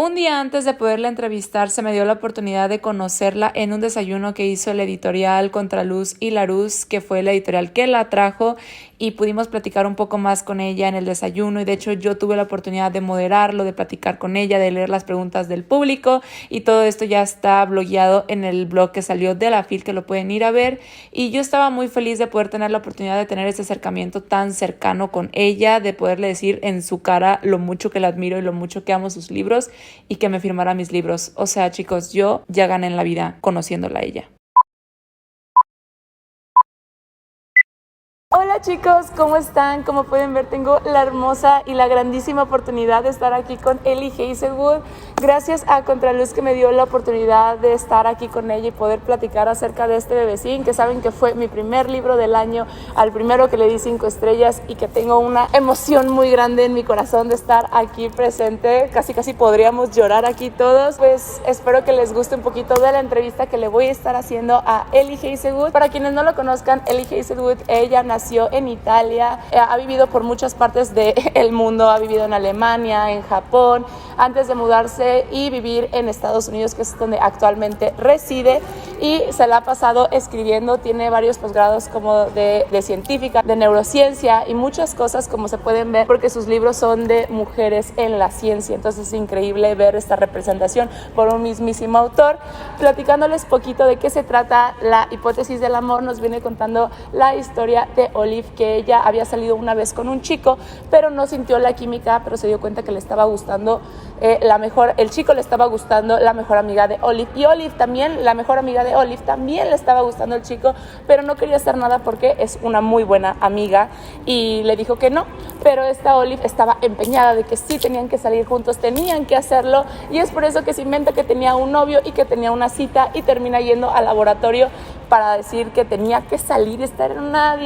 Un día antes de poderla entrevistar, se me dio la oportunidad de conocerla en un desayuno que hizo la editorial Contraluz y Laruz, que fue la editorial que la trajo, y pudimos platicar un poco más con ella en el desayuno, y de hecho yo tuve la oportunidad de moderarlo, de platicar con ella, de leer las preguntas del público, y todo esto ya está blogueado en el blog que salió de la FIL, que lo pueden ir a ver, y yo estaba muy feliz de poder tener la oportunidad de tener ese acercamiento tan cercano con ella, de poderle decir en su cara lo mucho que la admiro y lo mucho que amo sus libros, y que me firmara mis libros. O sea, chicos, yo ya gané en la vida conociéndola a ella. Hola chicos, ¿cómo están? Como pueden ver, tengo la hermosa y la grandísima oportunidad de estar aquí con Eli Hazelwood. Gracias a Contraluz, que me dio la oportunidad de estar aquí con ella y poder platicar acerca de este bebecín, que saben que fue mi primer libro del año, al primero que le di 5 estrellas, y que tengo una emoción muy grande en mi corazón de estar aquí presente. Casi podríamos llorar aquí todos. Pues espero que les guste un poquito de la entrevista que le voy a estar haciendo a Eli Hazelwood. Para quienes no lo conozcan, Eli Hazelwood, ella nació en Italia, ha vivido por muchas partes del mundo, ha vivido en Alemania, en Japón, antes de mudarse y vivir en Estados Unidos, que es donde actualmente reside, y se la ha pasado escribiendo. Tiene varios posgrados como de científica, de neurociencia y muchas cosas, como se pueden ver, porque sus libros son de mujeres en la ciencia. Entonces es increíble ver esta representación por un mismísimo autor. Platicándoles poquito de qué se trata la Hipótesis del Amor, nos viene contando la historia de Olive, que ella había salido una vez con un chico, pero no sintió la química, pero se dio cuenta que le estaba gustando el chico le estaba gustando la mejor amiga de Olive, y Olive también, la mejor amiga de Olive, también le estaba gustando el chico, pero no quería hacer nada porque es una muy buena amiga, y le dijo que no. Pero esta Olive estaba empeñada de que sí tenían que salir juntos, tenían que hacerlo, y es por eso que se inventa que tenía un novio y que tenía una cita, y termina yendo al laboratorio para decir que tenía que salir, estar en una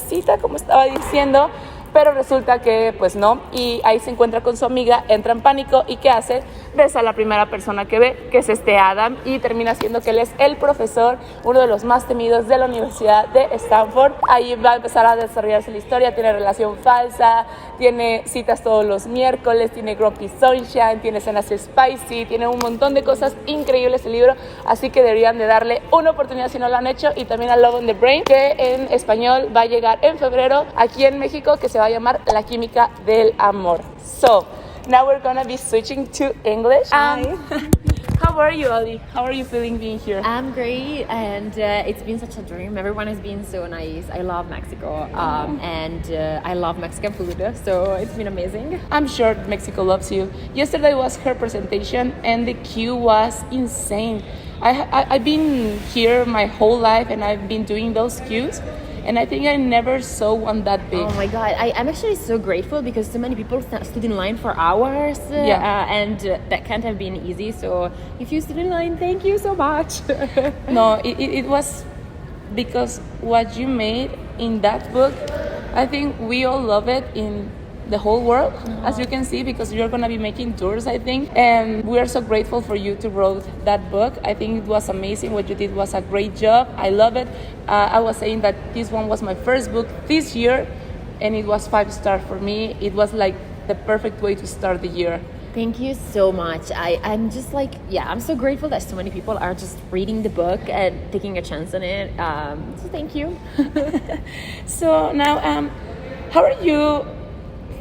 cita, como estaba diciendo, pero resulta que pues no, y ahí se encuentra con su amiga, entra en pánico, y ¿qué hace? Besa a la primera persona que ve, que es Adam, y termina siendo que él es el profesor, uno de los más temidos de la Universidad de Stanford. Ahí va a empezar a desarrollarse la historia. Tiene relación falsa, tiene citas todos los miércoles, tiene Grumpy Sunshine, tiene escenas spicy, tiene un montón de cosas increíbles el libro, así que deberían de darle una oportunidad si no lo han hecho. Y también a Love on the Brain, que en español va a llegar en febrero aquí en México, que se va a llamar La Química del Amor. So, now we're gonna be switching to English. Hi. How are you, Ali? How are you feeling being here? I'm great, and it's been such a dream. Everyone has been so nice. I love Mexico, and I love Mexican food, so it's been amazing. I'm sure Mexico loves you. Yesterday was her presentation, and the queue was insane. I've been here my whole life, and I've been doing those queues, and I think I never saw one that big. Oh my God, I'm actually so grateful because so many people stood in line for hours, and that can't have been easy. So if you stood in line, thank you so much. No, it was because what you made in that book, I think we all love it in the whole world, as you can see, because you're going to be making tours, I think, and we are so grateful for you to wrote that book. I think it was amazing. What you did was a great job. I love it. I was saying that this one was my first book this year, and it was 5-star for me. It was like the perfect way to start the year. Thank you so much. I'm just like, I'm so grateful that so many people are just reading the book and taking a chance on it. So thank you. So now, how are you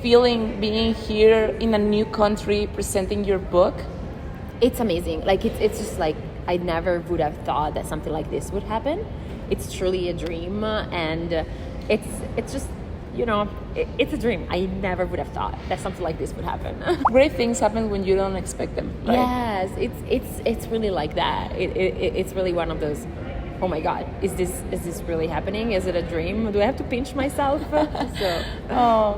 feeling being here in a new country presenting your book? It's amazing. Like it's just like I never would have thought that something like this would happen. It's truly a dream, and it's just, it's a dream. I never would have thought that something like this would happen. Great things happen when you don't expect them, right? Yes, it's really like that. It's really one of those, oh my God, is this really happening? Is it a dream? Do I have to pinch myself?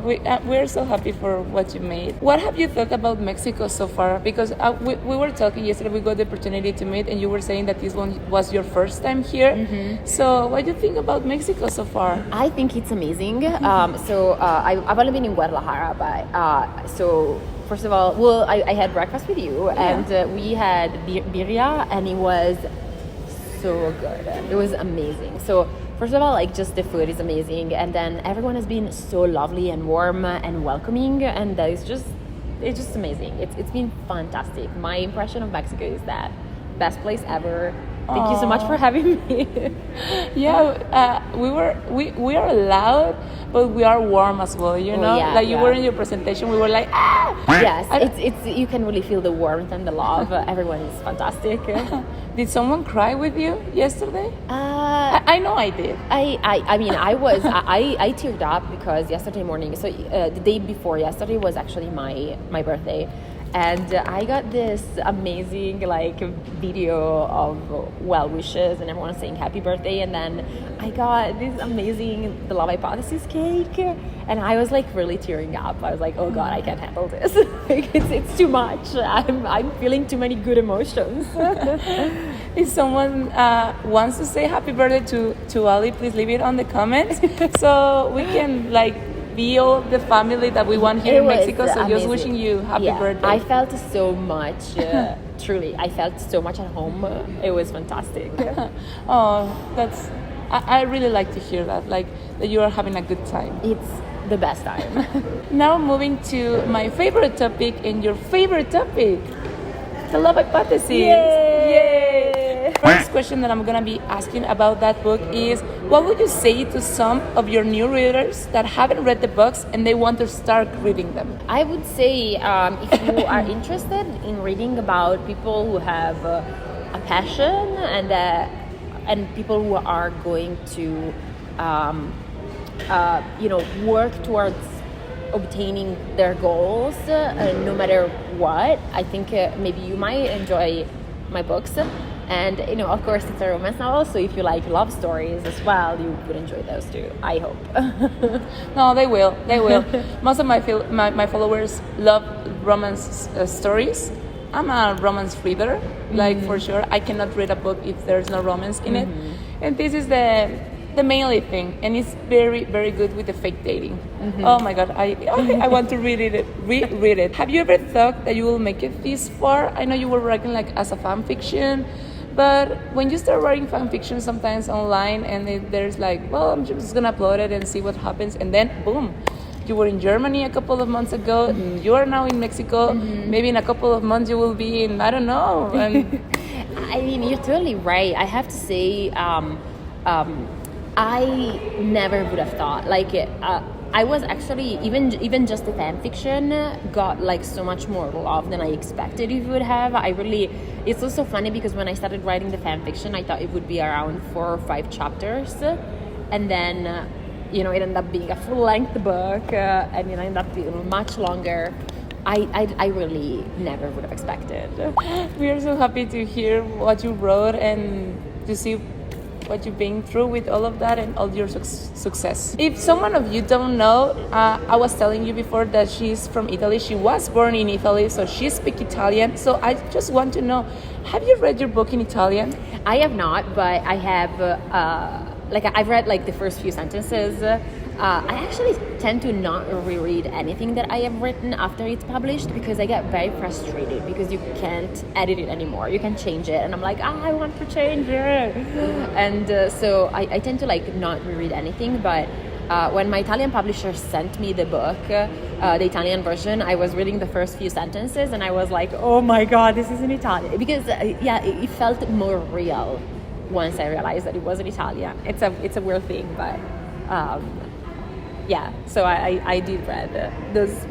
We're so happy for what you made. What have you thought about Mexico so far? Because we were talking yesterday, we got the opportunity to meet, and you were saying that this one was your first time here. Mm-hmm. So what do you think about Mexico so far? I think it's amazing. I've only been in Guadalajara, but so first of all, I had breakfast with you, and we had birria, and it was so good. It was amazing. So first of all, like, just the food is amazing, and then everyone has been so lovely and warm and welcoming, and that is just it's just amazing. It's been fantastic. My impression of Mexico is that best place ever. Thank you so much for having me. Yeah, we are loud, but we are warm as well. You know, like you were in your presentation, we were like, ah. Yes, it's you can really feel the warmth and the love. Everyone is fantastic. Did someone cry with you yesterday? I know I did. I mean, I teared up because yesterday morning. So the day before yesterday was actually my birthday. And I got this amazing like video of well wishes and everyone saying happy birthday, and then I got this amazing The Love Hypothesis cake, and I was like really tearing up. I was like, oh God, I can't handle this. Like, it's too much. I'm feeling too many good emotions. If someone wants to say happy birthday to Ali, please leave it on the comments so we can like be all the family that we want here in Mexico. So just wishing you happy birthday. I felt so much, truly, I felt so much at home. It was fantastic. Oh, I really like to hear that, like that you are having a good time. It's the best time. Now moving to my favorite topic and your favorite topic, the love hypothesis. Yay! First question that I'm gonna be asking about that book is, what would you say to some of your new readers that haven't read the books and they want to start reading them? I would say if you are interested in reading about people who have a passion and people who are going to work towards obtaining their goals no matter what, I think maybe you might enjoy my books. And of course it's a romance novel, so if you like love stories as well, you would enjoy those too, I hope. No, they will. Most of my followers love romance stories. I'm a romance reader, like for sure. I cannot read a book if there's no romance in it. And this is the mainly thing, and it's very, very good with the fake dating. Oh my God, I want to reread it. Have you ever thought that you will make it this far? I know you were writing like as a fan fiction, but when you start writing fan fiction sometimes online and there's like, well, I'm just gonna upload it and see what happens, and then boom, you were in Germany a couple of months ago, and you are now in Mexico. Maybe in a couple of months you will be in, I don't know. And I mean, you're totally right. I have to say, I never would have thought, like, I was actually, even just the fan fiction got like so much more love than I expected it would have. It's also funny because when I started writing the fan fiction, I thought it would be around 4 or 5 chapters, and then it ended up being a full-length book, and it ended up being much longer. I really never would have expected. We are so happy to hear what you wrote and to see what you've been through with all of that and all your success. If someone of you don't know, I was telling you before that she's from Italy. She was born in Italy, so she speaks Italian. So I just want to know, have you read your book in Italian? I have not, but I have, I've read like the first few sentences. I actually tend to not reread anything that I have written after it's published because I get very frustrated because you can't edit it anymore. You can change it, and I'm like, I want to change it. And so I tend to like not reread anything. But when my Italian publisher sent me the book, the Italian version, I was reading the first few sentences and I was like, oh my God, this is in Italian. Because it felt more real once I realized that it was in Italian. It's a weird thing, but so I did read those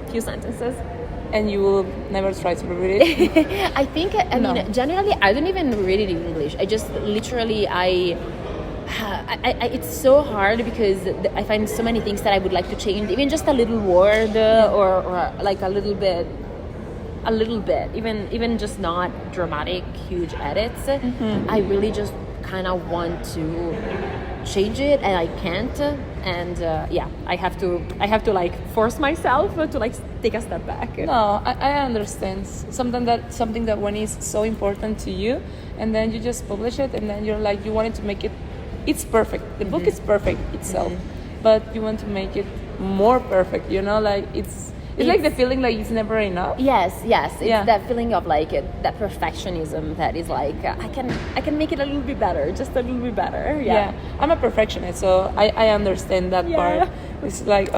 few sentences. And you will never try to read it? I think, I mean, generally, I don't even read it in English. I just literally, it's so hard because I find so many things that I would like to change, even just a little word or like a little bit, even just not dramatic, huge edits. I really just kind of want to change it, and I can't. And I have to like force myself to like take a step back. No, I understand. Something that when is so important to you, and then you just publish it, and then you're like, you wanted to make it's perfect. The book is perfect itself, but you want to make it more perfect. Like it's like the feeling like it's never enough. Yes. It's that feeling of like that perfectionism that is like I can make it a little bit better, just a little bit better. Yeah. I'm a perfectionist, so I understand that part. It's like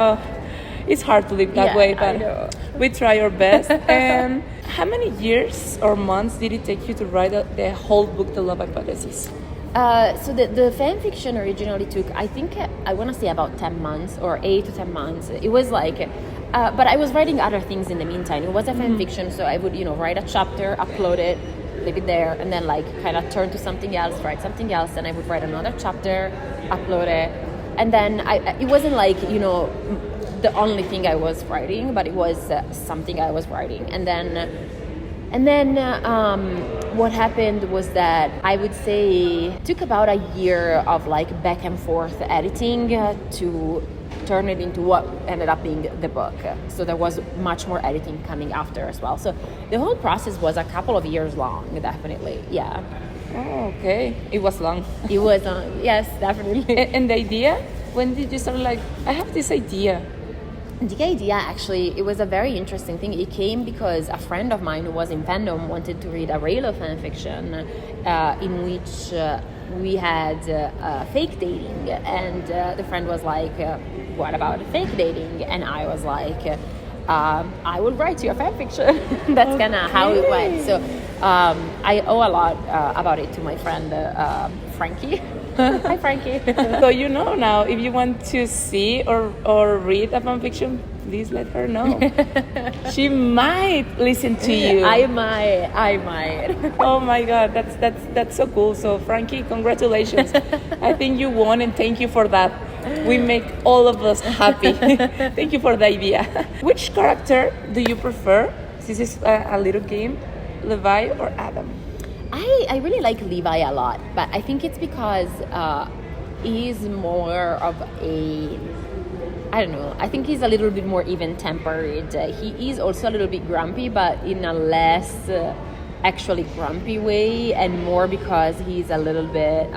It's hard to live that way, I but know. we try our best. And how many years or months did it take you to write the whole book, The Love Hypothesis? So the fan fiction originally took, I think, I want to say about 10 months or 8 to 10 months. It was like, but I was writing other things in the meantime. It was a fan fiction, so I would, write a chapter, upload it, leave it there, and then like kind of turn to something else, write something else, and I would write another chapter, upload it, and then it wasn't like, the only thing I was writing, but it was something I was writing, and then what happened was that I would say it took about a year of like back and forth editing to turn it into what ended up being the book. So there was much more editing coming after as well. So the whole process was a couple of years long, definitely. Yeah. Oh, okay. It was long. It was, yes, definitely. And the idea? When did you start like, I have this idea? The idea, actually, it was a very interesting thing. It came because a friend of mine who was in fandom wanted to read a Raylo fan fiction in which we had fake dating. And the friend was like, what about fake dating? And I was like, I will write you a fan fiction. That's kind of how it went. So I owe a lot about it to my friend Frankie. Hi, Frankie. So now, if you want to see or read a fan fiction, please let her know. She might listen to you. I might. Oh my God, that's so cool. So Frankie, congratulations. I think you won, and thank you for that. We make all of us happy. Thank you for the idea. Which character do you prefer? This is a little game, Levi or Adam? I really like Levi a lot, but I think it's because he's more of a, I don't know, I think he's a little bit more even-tempered. He is also a little bit grumpy, but in a less actually grumpy way, and more because he's a little bit,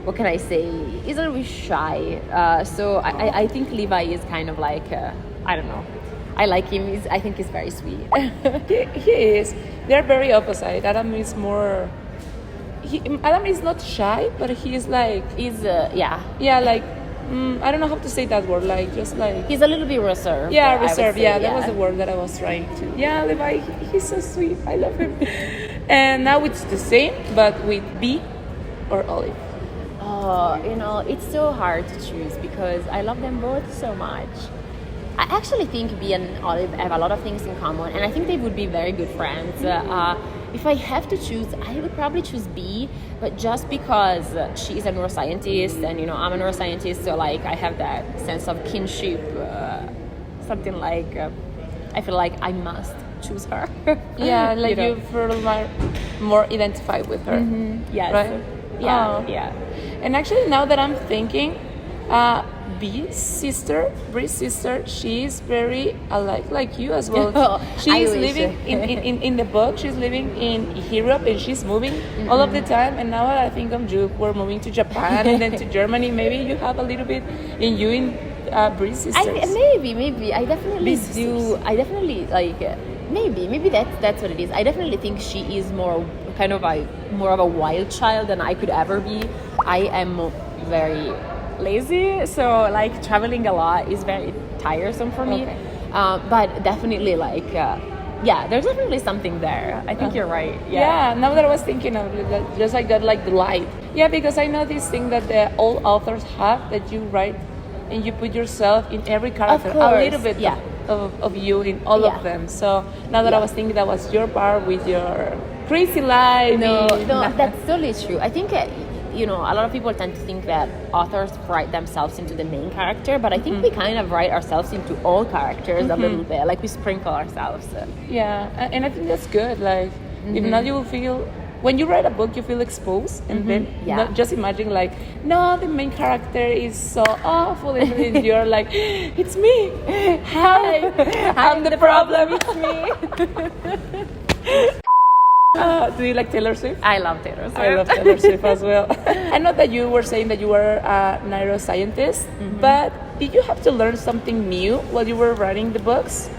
what can I say, he's a little bit shy. So I think Levi is kind of like, I don't know, I like him. I think he's very sweet. He is. They're very opposite. Adam is more. Adam is not shy, but he's like. Yeah. Yeah, like. I don't know how to say that word. Like, just like. He's a little bit reserved. Yeah, reserved. Say, yeah, that was the word that I was trying to. Yeah, Levi, he's so sweet. I love him. And now it's the same, but with B or Olive. Oh, it's so hard to choose because I love them both so much. I actually think B and Olive have a lot of things in common, and I think they would be very good friends. If I have to choose, I would probably choose B, but just because she's a neuroscientist, and I'm a neuroscientist, so like I have that sense of kinship, something like I feel like I must choose her. Yeah, like you feel more identified with her. Mm-hmm. Yes. Right? Yeah. Yeah. And actually, now that I'm thinking, Bree's sister, she's very alike like you as well. She's living in the book. She's living in Europe, and she's moving all of the time. And now that I think of you, we're moving to Japan and then to Germany. Maybe you have a little bit in you in Bree's sisters. Maybe. I definitely do. I definitely like. Maybe that's what it is. I definitely think she is more of a wild child than I could ever be. I am very lazy, so like traveling a lot is very tiresome for me. Okay. But definitely like there's definitely something there. I think you're right. Yeah, now that I was thinking of it, just like that, like the light. Yeah, because I know this thing that all authors have, that you write and you put yourself in every character, a little bit of you in all of them. So now that I was thinking that was your part with your crazy life. No, that's totally true. I think a lot of people tend to think that authors write themselves into the main character, but I think we kind of write ourselves into all characters a little bit, like we sprinkle ourselves. Yeah, and I think that's good. Like, if not, you will feel, when you write a book, you feel exposed, and then not just imagine like, no, the main character is so awful, and then you're like, it's me. Hi, I'm the problem. It's me. Do you like Taylor Swift? I love Taylor Swift. I love Taylor Swift as well. I know that you were saying that you were a neuroscientist, but did you have to learn something new while you were writing the books?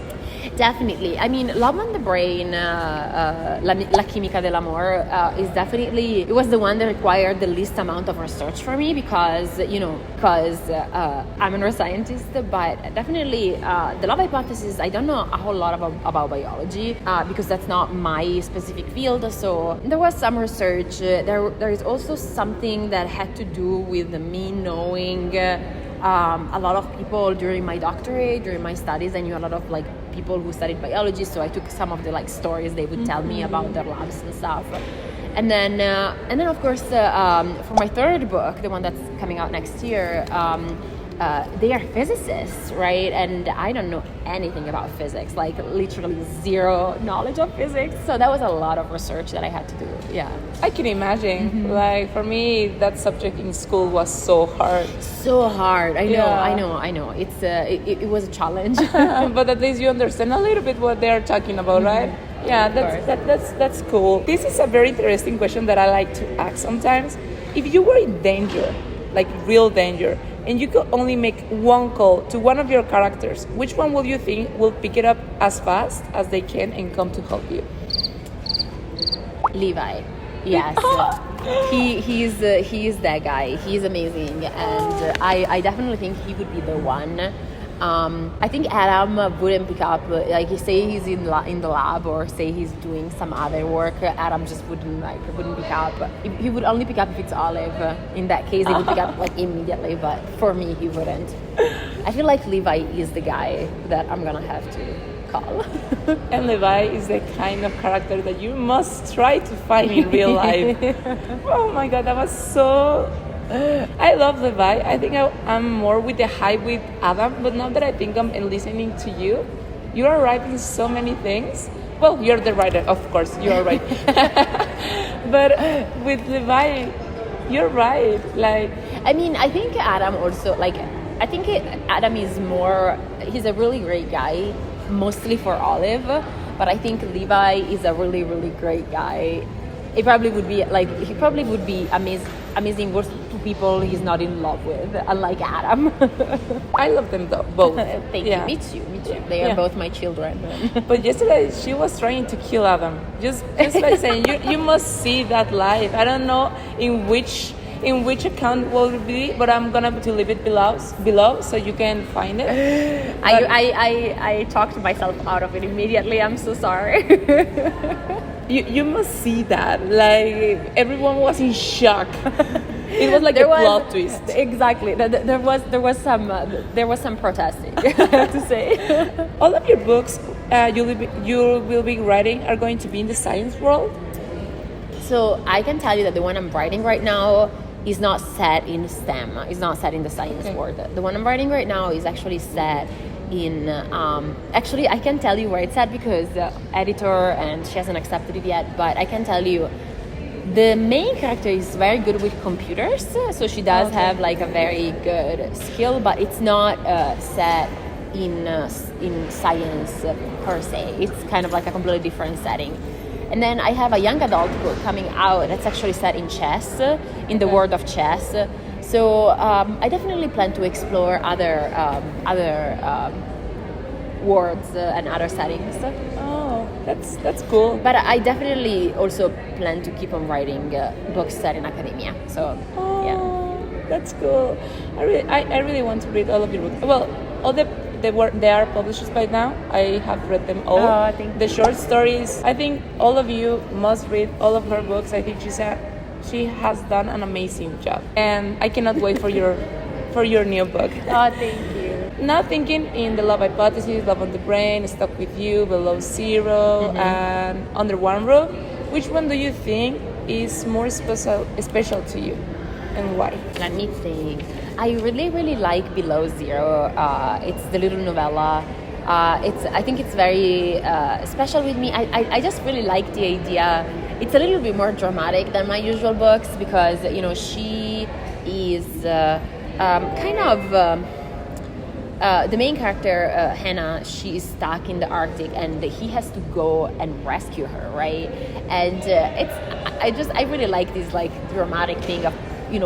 Definitely. I mean, Love on the Brain, La Química del Amor, is definitely, it was the one that required the least amount of research for me because I'm a neuroscientist, but definitely the love hypothesis, I don't know a whole lot about biology because that's not my specific field. So there was some research. There is also something that had to do with me knowing a lot of people during my doctorate, during my studies. I knew a lot of like people who studied biology, so I took some of the like stories they would tell me about their labs and stuff. And then of course for my third book, the one that's coming out next year, they are physicists, right? And I don't know anything about physics, like literally zero knowledge of physics. So that was a lot of research that I had to do. Yeah, I can imagine. Like for me, that subject in school was so hard. So hard. I know. Yeah. I know. It was a challenge. But at least you understand a little bit what they are talking about, right? Yeah, that's cool. This is a very interesting question that I like to ask sometimes. If you were in danger, like real danger, and you could only make one call to one of your characters, which one will you think will pick it up as fast as they can and come to help you? Levi. Yes. He is that guy. He's amazing, and I definitely think he would be the one. I think Adam wouldn't pick up, like say he's in the lab or say he's doing some other work. Adam just wouldn't pick up. He would only pick up if it's Olive. In that case, he would pick up like immediately. But for me, he wouldn't. I feel like Levi is the guy that I'm gonna have to call. And Levi is the kind of character that you must try to find in real life. Oh my god, that was so... I love Levi. I think I'm more with the hype with Adam, but now that I think I'm listening to you, you are right in so many things. Well, you're the writer, of course, you are right. But with Levi, you're right. Like, I mean, I think Adam also, like, I think Adam is more, he's a really great guy, mostly for Olive, but I think Levi is a really, really great guy. He probably would be amazing words to people he's not in love with, unlike Adam. I love them both. Thank you. Me too. They are both my children. But yesterday she was trying to kill Adam. Just like saying, you must see that live. I don't know in which account will it be, but I'm gonna leave it below so you can find it. I talked myself out of it immediately. I'm so sorry. You must see that. Like, everyone was in shock. It was like a plot twist. Exactly. There was some protesting, I have to say. All of your books you will be writing are going to be in the science world? So I can tell you that the one I'm writing right now is not set in STEM. It's not set in the science world. The one I'm writing right now is actually set in actually I can tell you where it's at because the editor, and she hasn't accepted it yet, but I can tell you the main character is very good with computers, so she does have like a very good skill, but it's not set in science per se. It's kind of like a completely different setting. And then I have a young adult book coming out that's actually set in chess, in the world of chess. So I definitely plan to explore other worlds and other settings. Oh, that's cool. But I definitely also plan to keep on writing books set in academia. So yeah, that's cool. I really want to read all of your books. Well, all they are published by now. I have read them all. Oh, thank you. The short stories. I think all of you must read all of her books. I think she has done an amazing job, and I cannot wait for your new book. Oh, thank you. Now thinking in the love hypothesis, Love on the Brain, Stuck with You, Below Zero, and Under One Roof, which one do you think is more special to you, and why? Let me think. I really, really like Below Zero. It's the little novella. I think it's very special with me. I just really like the idea. It's a little bit more dramatic than my usual books because she is kind of the main character, Hannah. She is stuck in the Arctic, and he has to go and rescue her, right? And I really like this like dramatic thing of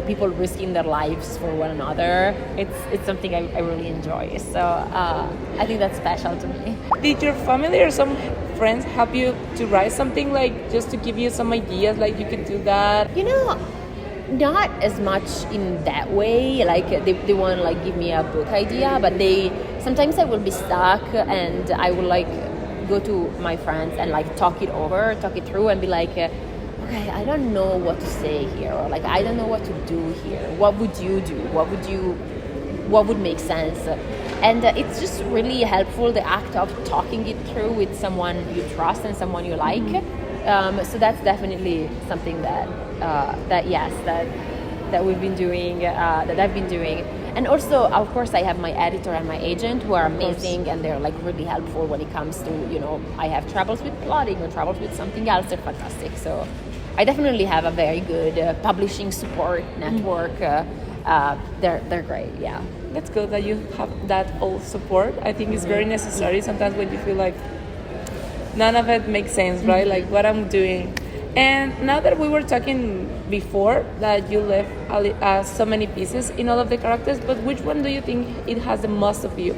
people risking their lives for one another. It's something I really enjoy. So I think that's special to me. Did your family or some friends help you to write something, like just to give you some ideas, like you could do that? Not as much in that way. Like they won't like give me a book idea, but sometimes I will be stuck and I will like go to my friends and like talk it through and be like, okay, I don't know what to say here, or like I don't know what to do here. What would you do? What would make sense? And it's just really helpful, the act of talking it through with someone you trust and someone you like. So that's definitely something that we've been doing, that I've been doing. And also, of course, I have my editor and my agent who are amazing, and they're like really helpful when it comes to, I have troubles with plotting or troubles with something else. They're fantastic. So I definitely have a very good publishing support network. They're great, yeah. That's good that you have that all support. I think it's very necessary sometimes when you feel like none of it makes sense, right? Like what I'm doing. And now that we were talking before that you left so many pieces in all of the characters, but which one do you think it has the most of you?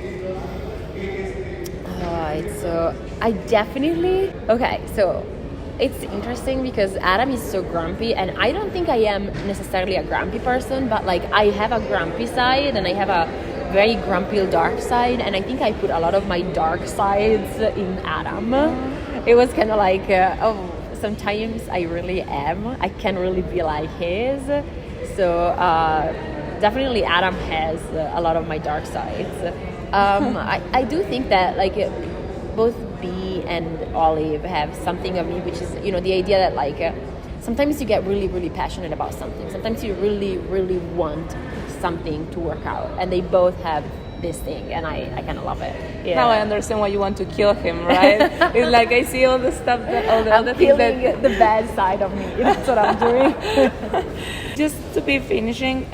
It's interesting because Adam is so grumpy, and I don't think I am necessarily a grumpy person, but like I have a grumpy side and I have a very grumpy dark side, and I think I put a lot of my dark sides in Adam. It was kind of like, sometimes I really am. I can't really be like his. So definitely Adam has a lot of my dark sides. I do think that like both B and Olive have something of me, which is, the idea that like sometimes you get really, really passionate about something. Sometimes you really, really want something to work out, and they both have this thing, and I kind of love it. Yeah. Now I understand why you want to kill him, right? It's like I see all the stuff, all the other things that the bad side of me. That's what I'm doing. Just to be finishing,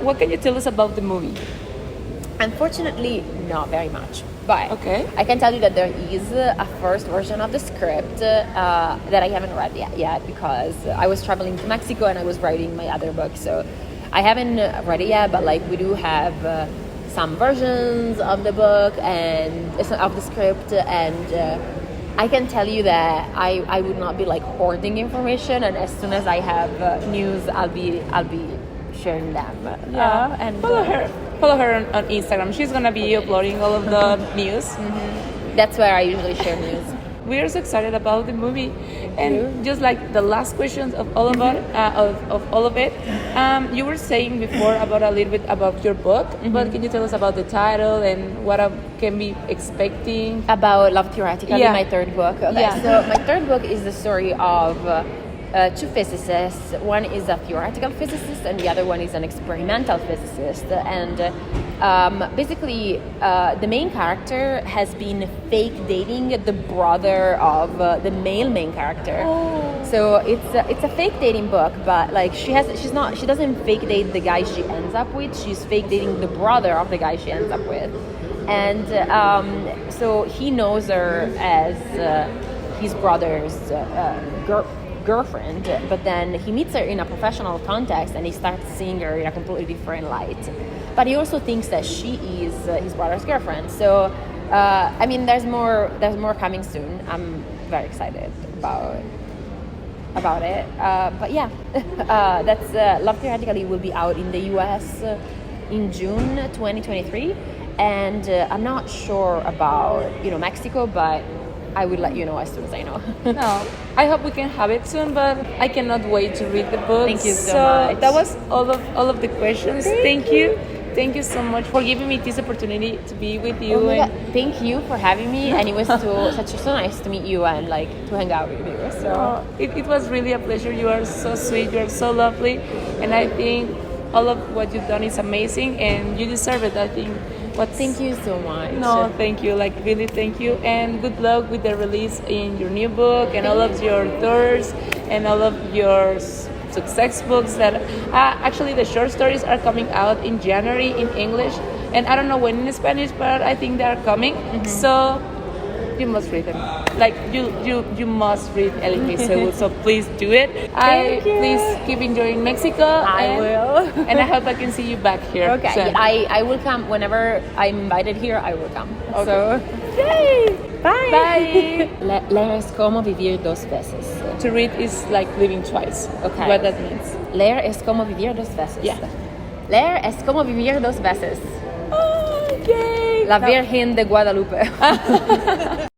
what can you tell us about the movie? Unfortunately, not very much. But okay. I can tell you that there is a first version of the script that I haven't read yet because I was traveling to Mexico and I was writing my other book. So I haven't read it yet, but like we do have some versions of the book and of the script, and I can tell you that I would not be like hoarding information, and as soon as I have news, I'll be sharing them. Yeah, and follow her on Instagram. She's gonna be uploading all of the news. Mm-hmm. That's where I usually share news. We are so excited about the movie, and just like the last questions of all of it, you were saying before about a little bit about your book, but can you tell us about the title and what I can be expecting about Love Theoretically? My third book. Okay, yeah. So my third book is the story of two physicists. One is a theoretical physicist and the other one is an experimental physicist, and basically the main character has been fake dating the brother of the male main character. So it's a fake dating book, but like she doesn't fake date the guy she ends up with. She's fake dating the brother of the guy she ends up with, and so he knows her as his brother's girlfriend, but then he meets her in a professional context and he starts seeing her in a completely different light. But he also thinks that she is his brother's girlfriend. So there's more coming soon. I'm very excited about it. But yeah, that's Love Theoretically will be out in the US in June 2023, and I'm not sure about Mexico, but I will let you know as soon as I know. No, I hope we can have it soon, but I cannot wait to read the book. Thank you so much. That was all of the questions. Thank you. Thank you so much for giving me this opportunity to be with you. Thank you for having me, and it was so nice to meet you and like to hang out with you. So it was really a pleasure. You are so sweet. You are so lovely, and I think all of what you've done is amazing, and you deserve it. I think. Thank you so much. No, thank you. Like really, thank you, and good luck with the release in your new book and all of your tours and all of your success books. That actually the short stories are coming out in January in English, and I don't know when in Spanish, but I think they are coming. Mm-hmm. So you must read them. Like you must read Eli Hazelwood. So please do it. Thank you. Please keep enjoying Mexico. I will. And I hope I can see you back here. Okay, soon. I will come whenever I'm invited here. I will come. Okay. So, Yay! bye. Bye. Leer es como vivir dos veces. To read is like living twice. Okay. What that means. Leer es como vivir dos veces. Yeah. Leer es como vivir dos veces. Oh, yay! La Virgen de Guadalupe.